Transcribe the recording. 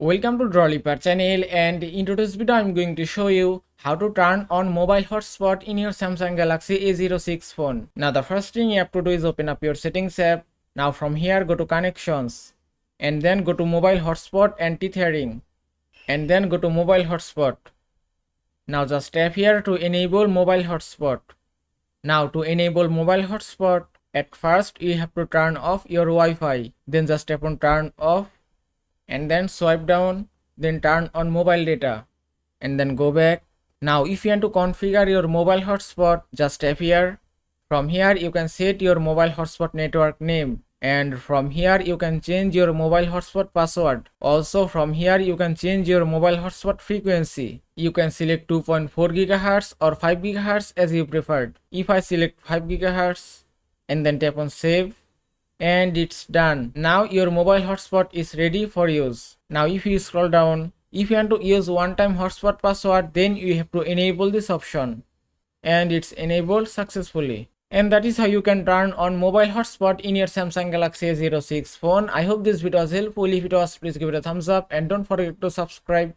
Welcome to Drawliper channel, and in today's video I'm going to show you how to turn on mobile hotspot in your Samsung Galaxy A06 phone. Now the first thing you have to do is open up your settings app. Now from here go to connections and then go to mobile hotspot and tethering and then go to mobile hotspot. Now just tap here to enable mobile hotspot. Now to enable mobile hotspot, at first you have to turn off your Wi-Fi, then just tap on turn off and then swipe down, then turn on mobile data and then go back. Now if you want to configure your mobile hotspot, just tap here. From here you can set your mobile hotspot network name, and from here you can change your mobile hotspot password. Also from here you can change your mobile hotspot frequency. You can select 2.4 GHz or 5 GHz as you preferred. If I select 5 GHz and then tap on save, and it's done. Now your mobile hotspot is ready for use. Now if you scroll down, if you want to use one-time hotspot password, then you have to enable this option, and it's enabled successfully. And that is how you can turn on mobile hotspot in your Samsung Galaxy A06 phone. I hope this video was helpful. If it was, please give it a thumbs up and don't forget to subscribe.